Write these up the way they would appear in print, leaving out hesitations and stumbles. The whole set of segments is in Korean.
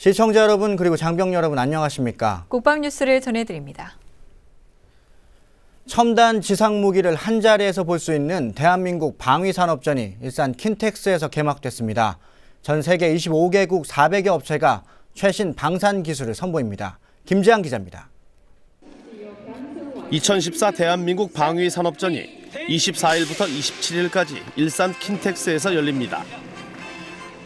시청자 여러분 그리고 장병 여러분 안녕하십니까? 국방 뉴스를 전해드립니다. 첨단 지상 무기를 한 자리에서 볼 수 있는 대한민국 방위산업전이 일산 킨텍스에서 개막됐습니다. 전 세계 25개국 400여 업체가 최신 방산 기술을 선보입니다. 김재한 기자입니다. 2014 대한민국 방위산업전이 24일부터 27일까지 일산 킨텍스에서 열립니다.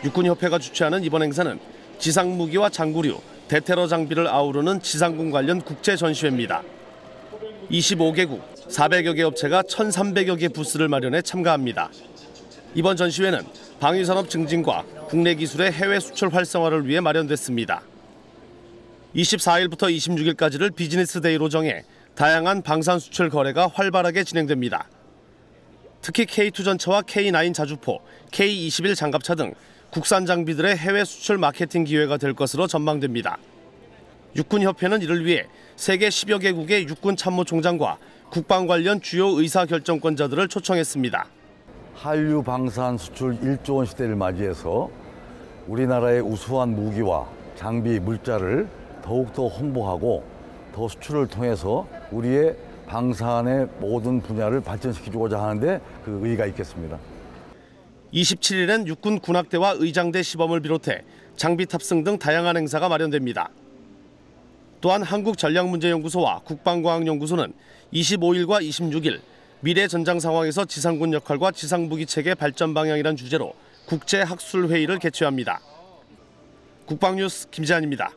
육군협회가 주최하는 이번 행사는 지상무기와 장구류, 대테러 장비를 아우르는 지상군 관련 국제전시회입니다. 25개국 400여 개 업체가 1,300여 개 부스를 마련해 참가합니다. 이번 전시회는 방위산업 증진과 국내 기술의 해외 수출 활성화를 위해 마련됐습니다. 24일부터 26일까지를 비즈니스 데이로 정해 다양한 방산 수출 거래가 활발하게 진행됩니다. 특히 K2 전차와 K9 자주포, K21 장갑차 등 국산 장비들의 해외 수출 마케팅 기회가 될 것으로 전망됩니다. 육군협회는 이를 위해 세계 10여 개국의 육군 참모총장과 국방 관련 주요 의사결정권자들을 초청했습니다. 한류 방산 수출 1조 원 시대를 맞이해서 우리나라의 우수한 무기와 장비, 물자를 더욱더 홍보하고 더 수출을 통해서 우리의 방산의 모든 분야를 발전시키고자 하는데 그 의의가 있겠습니다. 27일엔 육군 군악대와 의장대 시범을 비롯해 장비 탑승 등 다양한 행사가 마련됩니다. 또한 한국전략문제연구소와 국방과학연구소는 25일과 26일 미래 전장 상황에서 지상군 역할과 지상무기체계 발전 방향이란 주제로 국제학술회의를 개최합니다. 국방뉴스 김재한입니다.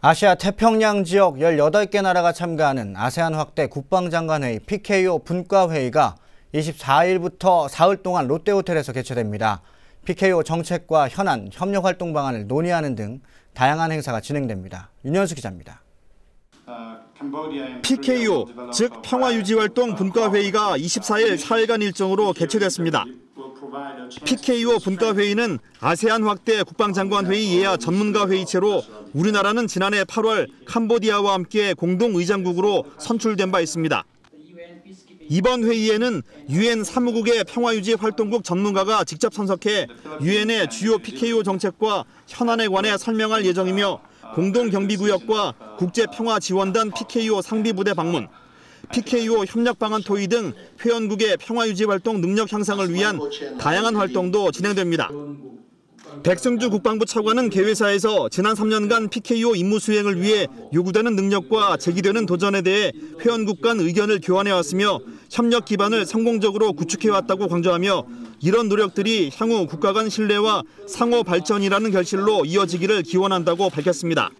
아시아 태평양 지역 18개 나라가 참가하는 아세안 확대 국방장관회의 PKO 분과회의가 24일부터 사흘 동안 롯데호텔에서 개최됩니다. PKO 정책과 현안, 협력활동 방안을 논의하는 등 다양한 행사가 진행됩니다. 윤현수 기자입니다. PKO, 즉 평화유지활동 분과회의가 24일 4일간 일정으로 개최됐습니다. PKO 분과회의는 아세안 확대 국방장관회의 예하 전문가회의체로 우리나라는 지난해 8월 캄보디아와 함께 공동의장국으로 선출된 바 있습니다. 이번 회의에는 유엔 사무국의 평화유지 활동국 전문가가 직접 참석해 유엔의 주요 PKO 정책과 현안에 관해 설명할 예정이며 공동경비구역과 국제평화지원단 PKO 상비부대 방문, PKO 협력 방안 토의 등 회원국의 평화유지 활동 능력 향상을 위한 다양한 활동도 진행됩니다. 백승주 국방부 차관은 개회사에서 지난 3년간 PKO 임무 수행을 위해 요구되는 능력과 제기되는 도전에 대해 회원국 간 의견을 교환해왔으며 협력 기반을 성공적으로 구축해왔다고 강조하며 이런 노력들이 향후 국가 간 신뢰와 상호 발전이라는 결실로 이어지기를 기원한다고 밝혔습니다.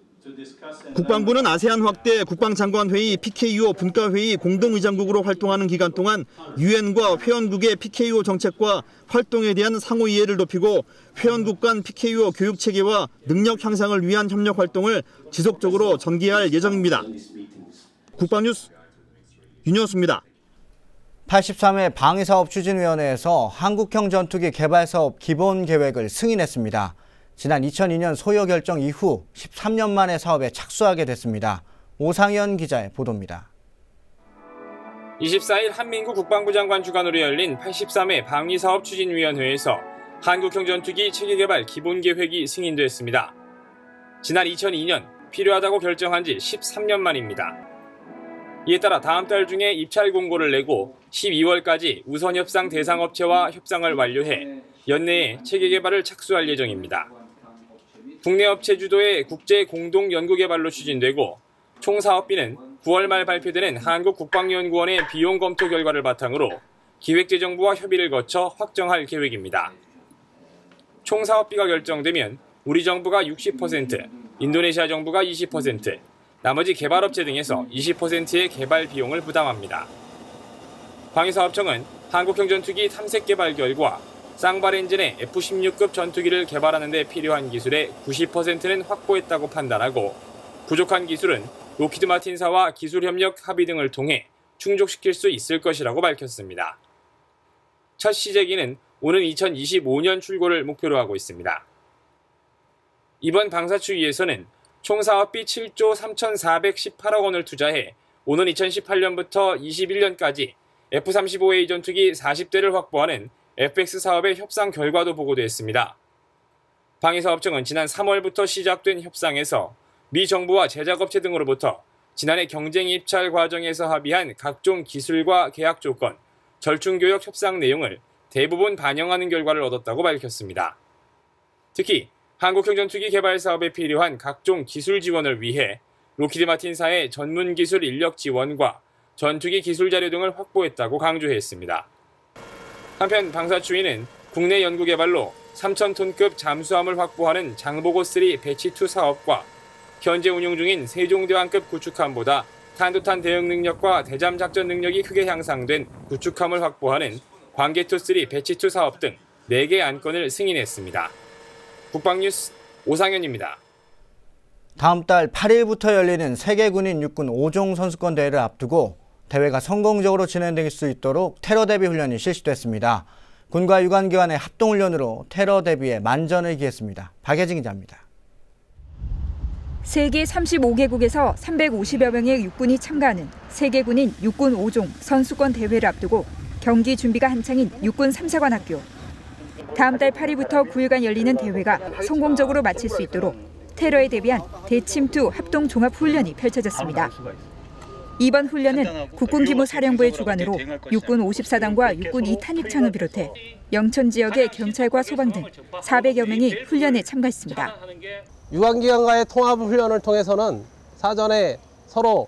국방부는 아세안 확대 국방장관회의 PKO 분과회의 공동의장국으로 활동하는 기간 동안 유엔과 회원국의 PKO 정책과 활동에 대한 상호 이해를 높이고 회원국 간 PKO 교육체계와 능력 향상을 위한 협력 활동을 지속적으로 전개할 예정입니다. 국방뉴스 윤현수입니다. 83회 방위사업추진위원회에서 한국형 전투기 개발사업 기본계획을 승인했습니다. 지난 2002년 소요 결정 이후 13년 만에 사업에 착수하게 됐습니다. 오상현 기자의 보도입니다. 24일 한민구 국방부 장관 주관으로 열린 83회 방위사업추진위원회에서 한국형 전투기 체계개발 기본계획이 승인됐습니다. 지난 2002년 필요하다고 결정한 지 13년 만입니다. 이에 따라 다음 달 중에 입찰 공고를 내고 12월까지 우선 협상 대상업체와 협상을 완료해 연내에 체계개발을 착수할 예정입니다. 국내 업체 주도의 국제 공동 연구개발로 추진되고 총 사업비는 9월 말 발표되는 한국국방연구원의 비용 검토 결과를 바탕으로 기획재정부와 협의를 거쳐 확정할 계획입니다. 총 사업비가 결정되면 우리 정부가 60%, 인도네시아 정부가 20%, 나머지 개발업체 등에서 20%의 개발 비용을 부담합니다. 방위사업청은 한국형 전투기 탐색 개발 결과 쌍발 엔진의 F-16급 전투기를 개발하는 데 필요한 기술의 90%는 확보했다고 판단하고 부족한 기술은 로키드 마틴사와 기술협력 합의 등을 통해 충족시킬 수 있을 것이라고 밝혔습니다. 첫 시제기는 오는 2025년 출고를 목표로 하고 있습니다. 이번 방사추위에서는 총 사업비 7조 3,418억 원을 투자해 오는 2018년부터 21년까지 F-35A 전투기 40대를 확보하는 FX 사업의 협상 결과도 보고됐습니다. 방위사업청은 지난 3월부터 시작된 협상에서 미 정부와 제작업체 등으로부터 지난해 경쟁 입찰 과정에서 합의한 각종 기술과 계약 조건, 절충교역 협상 내용을 대부분 반영하는 결과를 얻었다고 밝혔습니다. 특히 한국형전투기 개발 사업에 필요한 각종 기술 지원을 위해 로키드 마틴사의 전문 기술 인력 지원과 전투기 기술 자료 등을 확보했다고 강조했습니다. 한편 방사추위는 국내 연구 개발로 3,000톤급 잠수함을 확보하는 장보고3 배치2 사업과 현재 운용 중인 세종대왕급 구축함보다 탄도탄 대응 능력과 대잠 작전 능력이 크게 향상된 구축함을 확보하는 광개토3 배치2 사업 등 4개 안건을 승인했습니다. 국방뉴스 오상현입니다. 다음 달 8일부터 열리는 세계군인 육군 5종 선수권 대회를 앞두고 대회가 성공적으로 진행될 수 있도록 테러 대비 훈련이 실시됐습니다. 군과 유관기관의 합동훈련으로 테러 대비에 만전을 기했습니다. 박예진 기자입니다. 세계 35개국에서 350여 명의 육군이 참가하는 세계군인 육군 5종 선수권 대회를 앞두고 경기 준비가 한창인 육군 3사관 학교. 다음 달 8일부터 9일간 열리는 대회가 성공적으로 마칠 수 있도록 테러에 대비한 대침투 합동 종합훈련이 펼쳐졌습니다. 이번 훈련은 국군기무사령부의 주관으로 육군 54단과 육군 2탄약창을 비롯해 영천 지역의 경찰과 소방 등 400여 명이 훈련에 참가했습니다. 유관기관과의 통합훈련을 통해서는 사전에 서로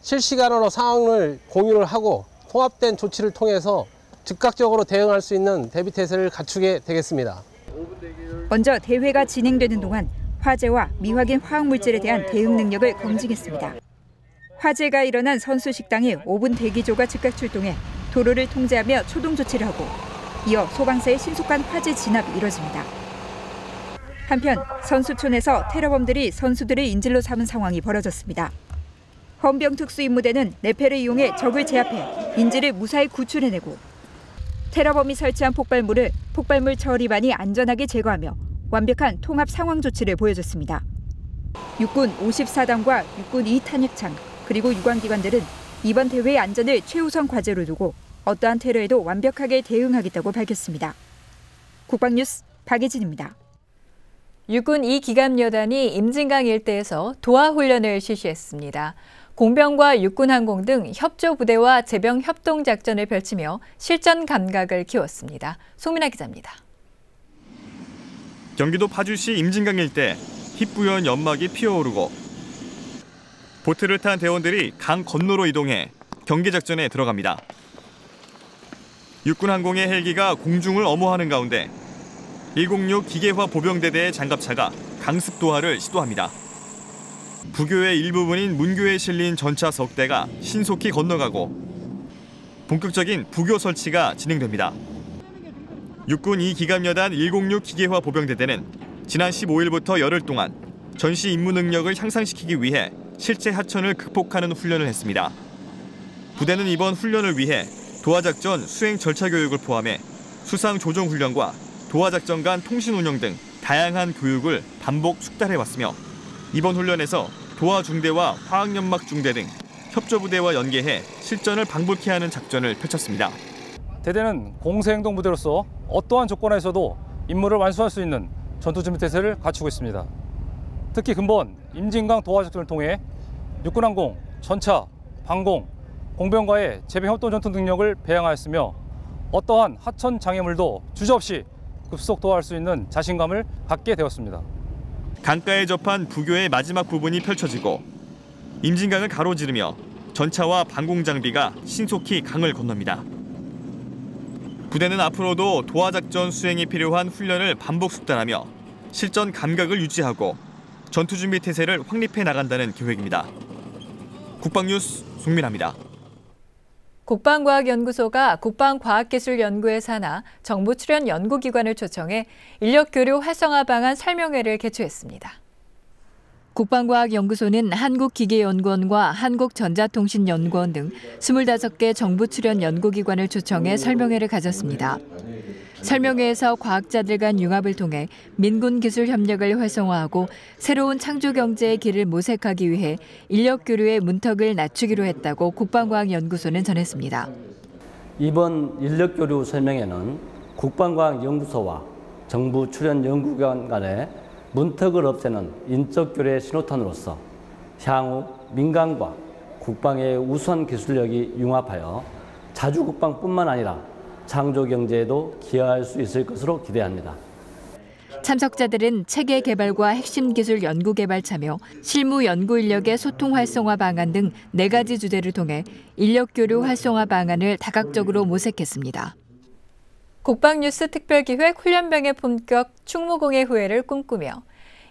실시간으로 상황을 공유를 하고 통합된 조치를 통해서 즉각적으로 대응할 수 있는 대비태세를 갖추게 되겠습니다. 먼저 대회가 진행되는 동안 화재와 미확인 화학물질에 대한 대응 능력을 검증했습니다. 화재가 일어난 선수 식당에 5분 대기조가 즉각 출동해 도로를 통제하며 초동 조치를 하고 이어 소방사의 신속한 화재 진압이 이뤄집니다. 한편 선수촌에서 테러범들이 선수들을 인질로 삼은 상황이 벌어졌습니다. 헌병특수임무대는 내패를 이용해 적을 제압해 인질을 무사히 구출해내고 테러범이 설치한 폭발물을 폭발물 처리반이 안전하게 제거하며 완벽한 통합 상황 조치를 보여줬습니다. 육군 54단과 육군 2탄약창 그리고 유관기관들은 이번 대회의 안전을 최우선 과제로 두고 어떠한 테러에도 완벽하게 대응하겠다고 밝혔습니다. 국방뉴스 박예진입니다. 육군 2기갑여단이 임진강 일대에서 도하훈련을 실시했습니다. 공병과 육군항공 등 협조부대와 제병 협동작전을 펼치며 실전 감각을 키웠습니다. 송민아 기자입니다. 경기도 파주시 임진강 일대 희뿌연 연막이 피어오르고 보트를 탄 대원들이 강 건너로 이동해 경계작전에 들어갑니다. 육군항공의 헬기가 공중을 엄호하는 가운데 106 기계화 보병대대의 장갑차가 강습 도하를 시도합니다. 부교의 일부분인 문교에 실린 전차 석 대가 신속히 건너가고 본격적인 부교 설치가 진행됩니다. 육군 2기갑여단 106 기계화 보병대대는 지난 15일부터 열흘 동안 전시 임무 능력을 향상시키기 위해 실제 하천을 극복하는 훈련을 했습니다. 부대는 이번 훈련을 위해 도하작전 수행 절차 교육을 포함해 수상 조종 훈련과 도하작전 간 통신 운영 등 다양한 교육을 반복 숙달해왔으며 이번 훈련에서 도하중대와 화학연막 중대 등 협조부대와 연계해 실전을 방불케 하는 작전을 펼쳤습니다. 대대는 공세행동부대로서 어떠한 조건에서도 임무를 완수할 수 있는 전투준비태세를 갖추고 있습니다. 특히 근본 임진강 도하작전을 통해 육군항공, 전차, 방공, 공병과의 제병협동 전투 능력을 배양하였으며 어떠한 하천 장애물도 주저없이 급속 도하할 수 있는 자신감을 갖게 되었습니다. 강가에 접한 부교의 마지막 부분이 펼쳐지고 임진강을 가로지르며 전차와 방공 장비가 신속히 강을 건넙니다. 부대는 앞으로도 도하작전 수행에 필요한 훈련을 반복 숙달하며 실전 감각을 유지하고 전투준비 태세를 확립해 나간다는 계획입니다. 국방뉴스 송민아입니다. 국방과학연구소가 국방과학기술연구회 산하 정부 출연 연구기관을 초청해 인력교류 활성화 방안 설명회를 개최했습니다. 국방과학연구소는 한국기계연구원과 한국전자통신연구원 등 25개 정부 출연 연구기관을 초청해 설명회를 가졌습니다. 설명회에서 과학자들 간 융합을 통해 민군 기술 협력을 활성화하고 새로운 창조 경제의 길을 모색하기 위해 인력 교류의 문턱을 낮추기로 했다고 국방과학연구소는 전했습니다. 이번 인력 교류 설명회는 국방과학연구소와 정부 출연 연구기관 간의 문턱을 없애는 인적 교류의 신호탄으로서 향후 민간과 국방의 우수한 기술력이 융합하여 자주국방뿐만 아니라 창조경제에도 기여할 수 있을 것으로 기대합니다. 참석자들은 체계 개발과 핵심 기술 연구 개발 참여, 실무 연구 인력의 소통 활성화 방안 등 4가지 주제를 통해 인력 교류 활성화 방안을 다각적으로 모색했습니다. 국방뉴스 특별기획 훈련병의 본격 충무공의 후예를 꿈꾸며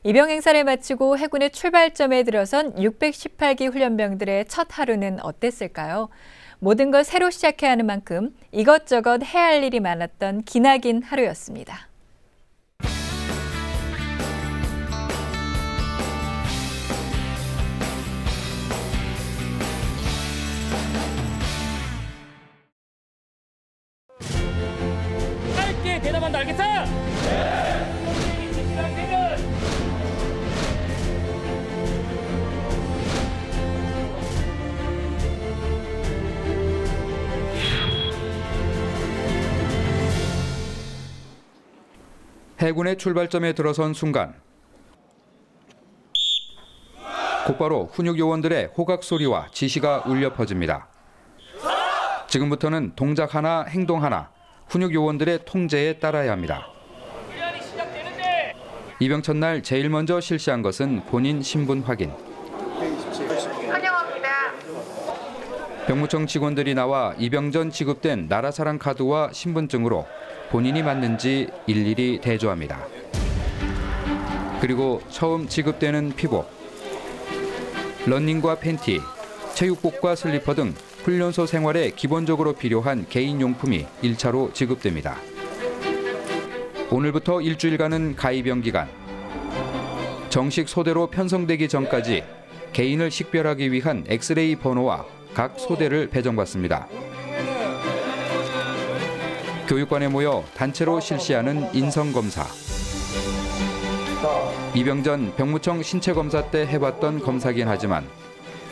입영 행사를 마치고 해군의 출발점에 들어선 618기 훈련병들의 첫 하루는 어땠을까요? 모든 걸 새로 시작해야 하는 만큼 이것저것 해야 할 일이 많았던 기나긴 하루였습니다. 짧게 대답한다, 알겠어? 네! 해군의 출발점에 들어선 순간 곧바로 훈육 요원들의 호각 소리와 지시가 울려 퍼집니다. 지금부터는 동작 하나, 행동 하나, 훈육 요원들의 통제에 따라야 합니다. 입영 첫날 제일 먼저 실시한 것은 본인 신분 확인. 병무청 직원들이 나와 입영 전 지급된 나라사랑 카드와 신분증으로 본인이 맞는지 일일이 대조합니다. 그리고 처음 지급되는 피복, 러닝과 팬티, 체육복과 슬리퍼 등 훈련소 생활에 기본적으로 필요한 개인용품이 1차로 지급됩니다. 오늘부터 일주일간은 가입영 기간. 정식 소대로 편성되기 전까지 개인을 식별하기 위한 엑스레이 번호와 각 소대를 배정받습니다. 교육관에 모여 단체로 실시하는 인성검사. 입영 전 병무청 신체검사 때 해봤던 검사긴 하지만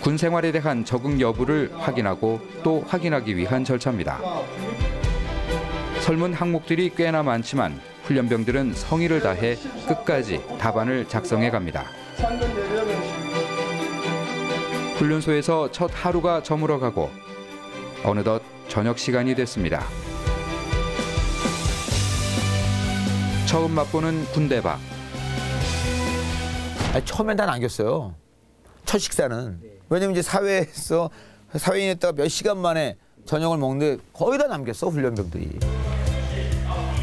군 생활에 대한 적응 여부를 확인하고 또 확인하기 위한 절차입니다. 설문 항목들이 꽤나 많지만 훈련병들은 성의를 다해 끝까지 답안을 작성해 갑니다. 훈련소에서 첫 하루가 저물어가고 어느덧 저녁 시간이 됐습니다. 처음 맛보는 군대밥. 처음엔 다 남겼어요. 첫 식사는. 왜냐면 이제 사회인에 있다가 몇 시간 만에 저녁을 먹는데 거의 다 남겼어, 훈련병들이.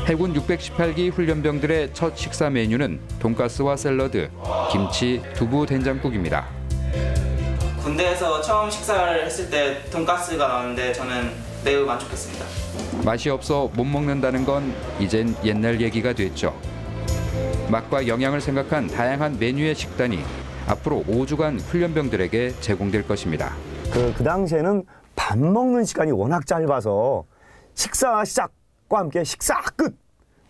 해군 618기 훈련병들의 첫 식사 메뉴는 돈가스와 샐러드, 김치, 두부 된장국입니다. 군대에서 처음 식사를 했을 때 돈가스가 나왔는데 저는 매우 만족했습니다. 맛이 없어 못 먹는다는 건 이젠 옛날 얘기가 됐죠. 맛과 영양을 생각한 다양한 메뉴의 식단이 앞으로 5주간 훈련병들에게 제공될 것입니다. 그 당시에는 밥 먹는 시간이 워낙 짧아서 식사 시작과 함께 식사 끝!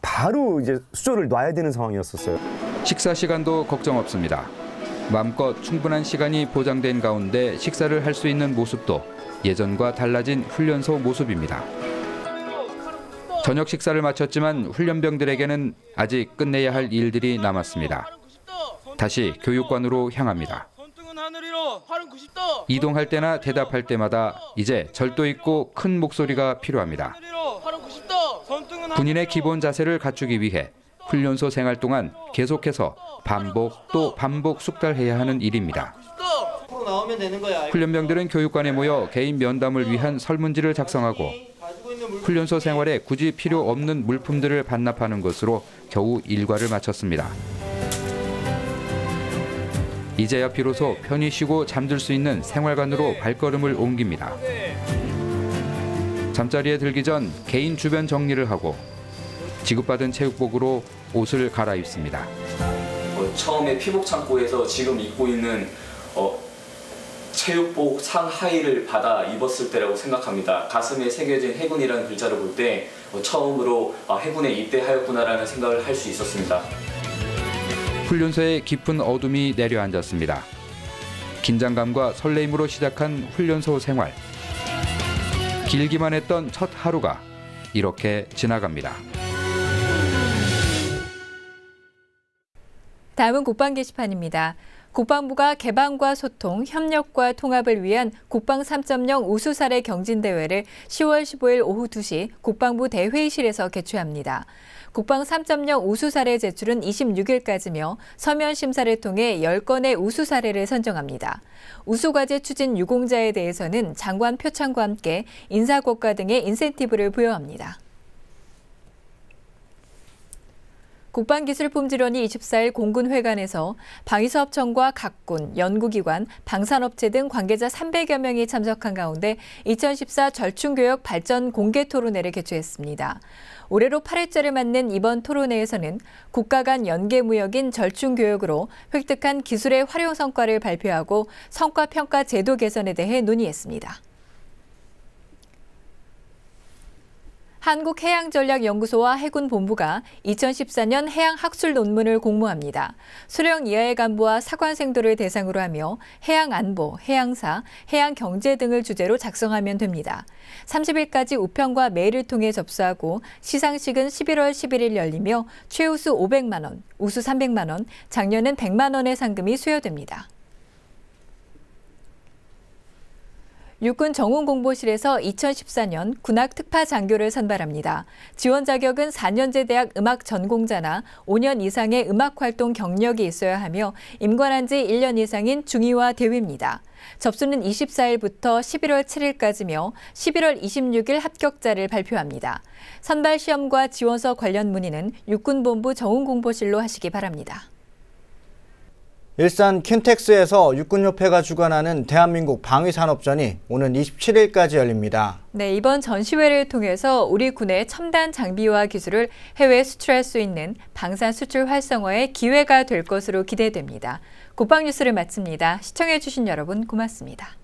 바로 이제 수조를 놔야 되는 상황이었었어요. 식사 시간도 걱정 없습니다. 마음껏 충분한 시간이 보장된 가운데 식사를 할 수 있는 모습도 예전과 달라진 훈련소 모습입니다. 저녁 식사를 마쳤지만 훈련병들에게는 아직 끝내야 할 일들이 남았습니다. 다시 교육관으로 향합니다. 이동할 때나 대답할 때마다 이제 절도 있고 큰 목소리가 필요합니다. 군인의 기본 자세를 갖추기 위해 훈련소 생활 동안 계속해서 반복 또 반복 숙달해야 하는 일입니다. 훈련병들은 교육관에 모여 개인 면담을 위한 설문지를 작성하고 훈련소 생활에 굳이 필요 없는 물품들을 반납하는 것으로 겨우 일과를 마쳤습니다. 이제야 비로소 편히 쉬고 잠들 수 있는 생활관으로 발걸음을 옮깁니다. 잠자리에 들기 전 개인 주변 정리를 하고 지급받은 체육복으로 옷을 갈아입습니다. 처음에 피복 창고에서 지금 입고 있는 체육복 상하의를 받아 입었을 때라고 생각합니다. 가슴에 새겨진 해군이라는 글자를 볼 때 처음으로 해군에 입대하였구나라는 생각을 할 수 있었습니다. 훈련소에 깊은 어둠이 내려앉았습니다. 긴장감과 설레임으로 시작한 훈련소 생활. 길기만 했던 첫 하루가 이렇게 지나갑니다. 다음은 국방 게시판입니다. 국방부가 개방과 소통, 협력과 통합을 위한 국방 3.0 우수사례 경진대회를 10월 15일 오후 2시 국방부 대회의실에서 개최합니다. 국방 3.0 우수사례 제출은 26일까지며 서면 심사를 통해 10건의 우수사례를 선정합니다. 우수과제 추진 유공자에 대해서는 장관 표창과 함께 인사고과 등의 인센티브를 부여합니다. 국방기술품질원이 24일 공군회관에서 방위사업청과 각군, 연구기관, 방산업체 등 관계자 300여 명이 참석한 가운데 2014 절충교역 발전 공개토론회를 개최했습니다. 올해로 8회째를 맞는 이번 토론회에서는 국가 간 연계무역인 절충교역으로 획득한 기술의 활용 성과를 발표하고 성과평가 제도 개선에 대해 논의했습니다. 한국해양전략연구소와 해군본부가 2014년 해양학술 논문을 공모합니다. 수령 이하의 간부와 사관생도를 대상으로 하며 해양안보, 해양사, 해양경제 등을 주제로 작성하면 됩니다. 30일까지 우편과 메일을 통해 접수하고 시상식은 11월 11일 열리며 최우수 500만 원, 우수 300만 원, 작년은 100만 원의 상금이 수여됩니다. 육군 정훈공보실에서 2014년 군악 특파 장교를 선발합니다. 지원 자격은 4년제 대학 음악 전공자나 5년 이상의 음악 활동 경력이 있어야 하며 임관한 지 1년 이상인 중위와 대위입니다. 접수는 24일부터 11월 7일까지며 11월 26일 합격자를 발표합니다. 선발 시험과 지원서 관련 문의는 육군본부 정훈공보실로 하시기 바랍니다. 일산 킨텍스에서 육군협회가 주관하는 대한민국 방위산업전이 오는 27일까지 열립니다. 네, 이번 전시회를 통해서 우리 군의 첨단 장비와 기술을 해외에 수출할 수 있는 방산 수출 활성화의 기회가 될 것으로 기대됩니다. 국방뉴스를 마칩니다. 시청해주신 여러분 고맙습니다.